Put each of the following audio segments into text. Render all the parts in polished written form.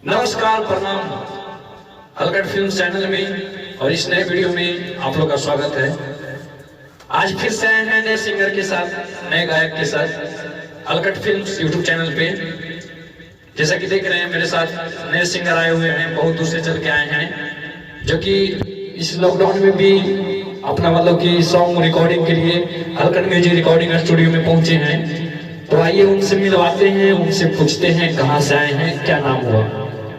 नमस्कार, प्रणाम। अलकट film channel में और इस नए वीडियो में आप लोग का स्वागत है। आज फिर से आए हैं नए सिंगर के साथ, नए गायक के साथ अलकट फिल्म यूट्यूब चैनल पे। जैसा कि देख रहे हैं मेरे साथ नए सिंगर आए हुए हैं, बहुत दूर से चल के आए हैं, जो कि इस लॉकडाउन में भी अपना मतलब कि सॉन्ग रिकॉर्डिंग के लिए अलकट म्यूजिक रिकॉर्डिंग स्टूडियो में पहुंचे हैं। तो आइए उनसे मिलवाते हैं, उनसे पूछते हैं कहाँ से आए हैं, क्या नाम हुआ।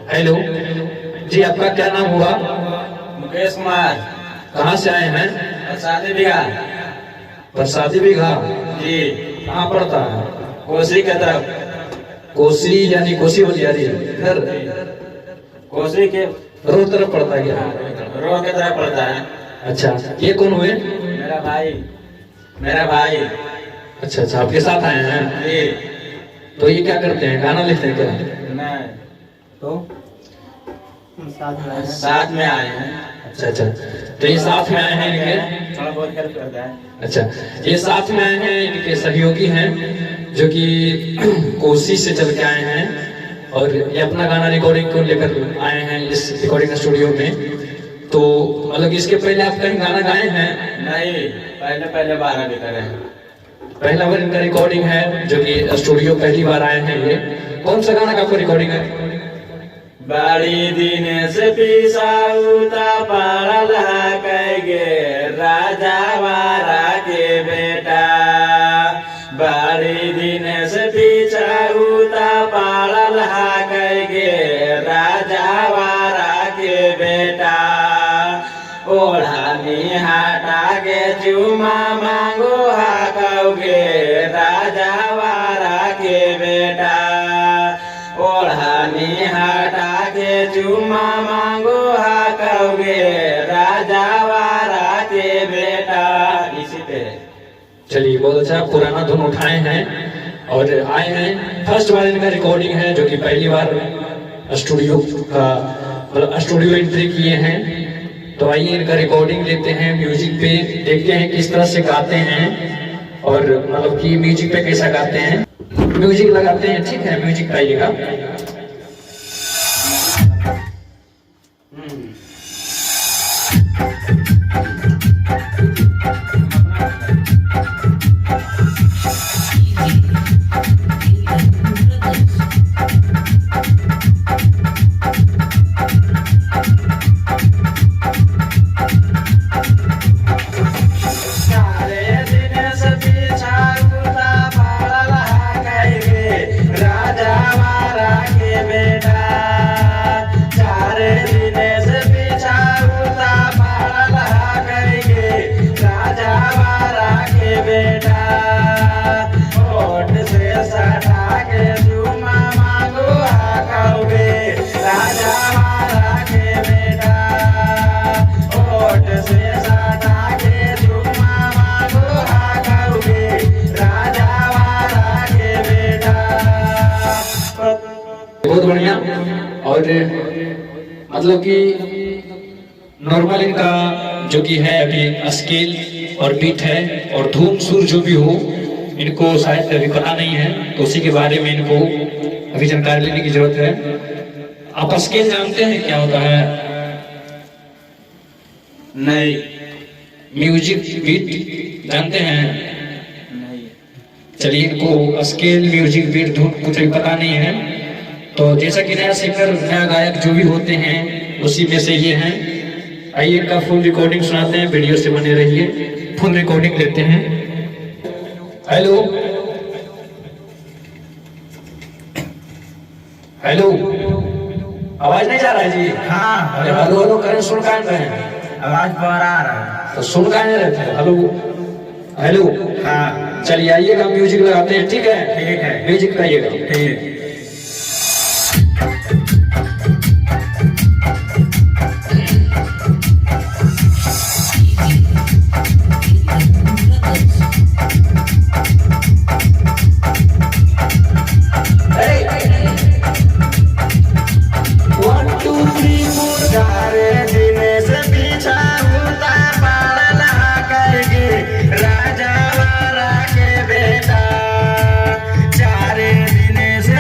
हेलो जी, आपका क्या नाम हुआ? मुकेश कुमार। कहाँ से आए हैं? प्रसादी बिघा। प्रसादी बिघा जी। कहाँ पड़ता है? कोसी के तरफ। कोसी यानी कोसी बलियारी इधर कोसी के रोड तरफ पड़ता है क्या? रोड के तरफ पड़ता है। अच्छा, ये कौन हुए? मेरा भाई। मेरा भाई। अच्छा अच्छा, आपके साथ आए हैं? जी। तो ये क्या करते हैं, गाना लिखते हैं क्या? नहीं तो साथ में आए हैं। अच्छा अच्छा, तो ये साथ में आए हैं इनके? थोड़ा बहुत हेल्प करता है। अच्छा, ये साथ में आए हैं, इनके सहयोगी हैं जो कि कोसी से चल के आए हैं और ये अपना गाना रिकॉर्डिंग को लेकर आए हैं इस रिकॉर्डिंग स्टूडियो में। तो मतलब इसके पहले आप कहीं गाना गाए हैं? नहीं, पहले 12 भी करे हैं। पहला बार इनका रिकॉर्डिंग है, जो कि स्टूडियो पहली बार आए हैं। ये कौन सा गाना का आपको रिकॉर्डिंग है? बड़ी दिन से पिसाउता पड़ला कहे राजा वारा के बेटा। बड़ी दिन से पिछाउता पड़ला कहे राजा वारा के बेटा। ओढ़ानी हटा के चुमा मांगो हाकोगे राजा वारा के बेटा। ओढ़ानी हटा के चुमा मांगो हाकोगे राजा वारा के बेटा। इसी पे चलिए, बहुत अच्छा, पुराना धुन उठाए हैं और आए हैं। फर्स्ट बार इनका रिकॉर्डिंग है, जो कि पहली बार स्टूडियो का मतलब स्टूडियो एंट्री किए हैं। तो आइए इनका रिकॉर्डिंग लेते हैं, म्यूजिक पे देखते हैं किस तरह से गाते हैं और मतलब कि म्यूजिक पे कैसा गाते हैं। म्यूजिक लगाते हैं, ठीक है? म्यूजिक पाइएगा। बहुत बढ़िया। और मतलब कि नॉर्मल इनका जो कि है अभी स्केल और बीट है और धुन सुर जो भी हो, इनको शायद अभी पता नहीं है, तो उसी के बारे में इनको अभी जानकारी लेने की जरूरत है। आप स्केल जानते हैं क्या होता है? नहीं। म्यूजिक बीट जानते हैं? नहीं। चलिए, इनको स्केल म्यूजिक बीट धुन कुछ भी पता नहीं है। तो जैसा कि नया सिंगर नया गायक जो भी होते हैं उसी में से ये हैं। आइए इनका फुल रिकॉर्डिंग सुनाते हैं, वीडियो से बने रहिए। फुल रिकॉर्डिंग लेते हैं। हेलो हेलो, आवाज नहीं जा रहा है जी? हाँ। अरे हेलो हेलो करें, सुन का रहे हैं? आवाज बाहर आ रहा है। तो सुन का नहीं रहते? Hello hello. हाँ। चलिए आइएगा, म्यूजिक लगाते हैं, ठीक है? ठीक है। म्यूजिक लगाइएगा। ठीक। राजा वाला के बेटा। चारे दिन से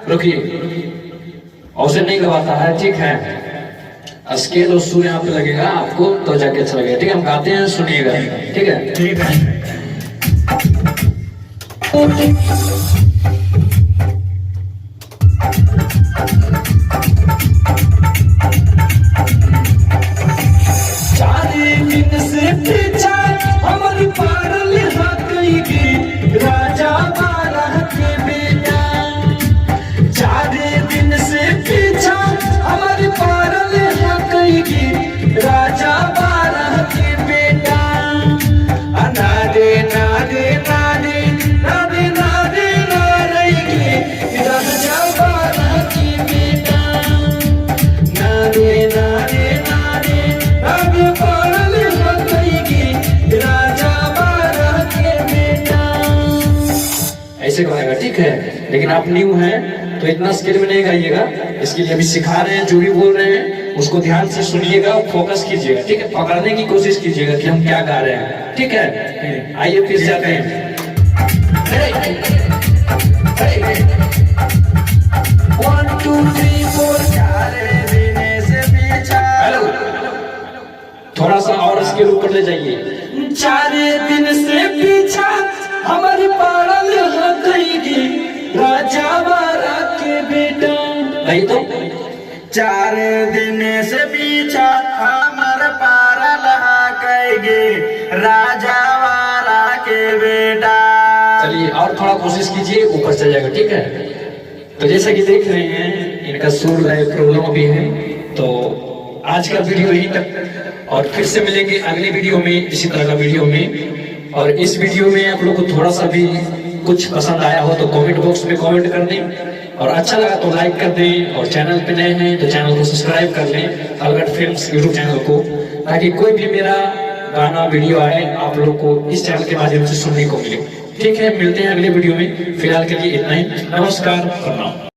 रुकिए, औसे नहीं गवाता है, ठीक है। स्केल और सुर यहाँ पे लगेगा आपको तो जाके अच्छा लगेगा, ठीक है। हम गाते हैं, सुनिएगा, ठीक है। ठीक है। चारे दिन से पीछा हमारी पारल हकीकी राजा बारह के बेटा। चारे दिन से पीछा हमारी पारल हकीकी राजा बारह के बेटा। नारे नारे नारे नारे नारे नारेगी राजा बारह के बेटा। नारे नारे नारे नारे पारल हकीकी राजा बारह के बेटा। ऐसे गाएगा, ठीक है। लेकिन आप न्यू हैं तो इतना स्केल में नहीं गाइएगा, इसके लिए अभी सिखा रहे हैं। जो भी बोल रहे हैं उसको ध्यान से सुनिएगा, फोकस कीजिएगा, ठीक है। पकड़ने की कोशिश कीजिएगा कि हम क्या गा रहे हैं, ठीक है। आइए फिर से आते हैं। 1 2 3 4 चारे दिन से पीछा। हेलो, थोड़ा सा और स्केल ऊपर ले जाइए। चारे दिन से पीछा हमारी पारल हकीकी राजा बारह के बेटा। नहीं तो चार दिन से पीछा हमर पारल हकीकी राजा वाला के बेटा। चलिए और थोड़ा कोशिश कीजिए, ऊपर चल जाएगा, ठीक है। तो जैसा कि देख रहे हैं इनका सुर लाइव प्रॉब्लम अभी है। तो आज का वीडियो यहीं तक, और फिर से मिलेंगे अगले वीडियो में इसी तरह का वीडियो में। और इस वीडियो में आप लोग को थोड़ा सा भी कुछ पसंद आया हो तो कमेंट बॉक्स में कमेंट कर दें, और अच्छा लगा तो लाइक कर दें, और चैनल पे नए हैं तो चैनल को सब्सक्राइब कर लें, अलगट फिल्म्स यूट्यूब चैनल को, ताकि कोई भी मेरा गाना वीडियो आए आप लोग को इस चैनल के माध्यम से सुनने को मिले, ठीक है। मिलते हैं अगले वीडियो में, फिलहाल के लिए इतना ही। नमस्कार, प्रणाम।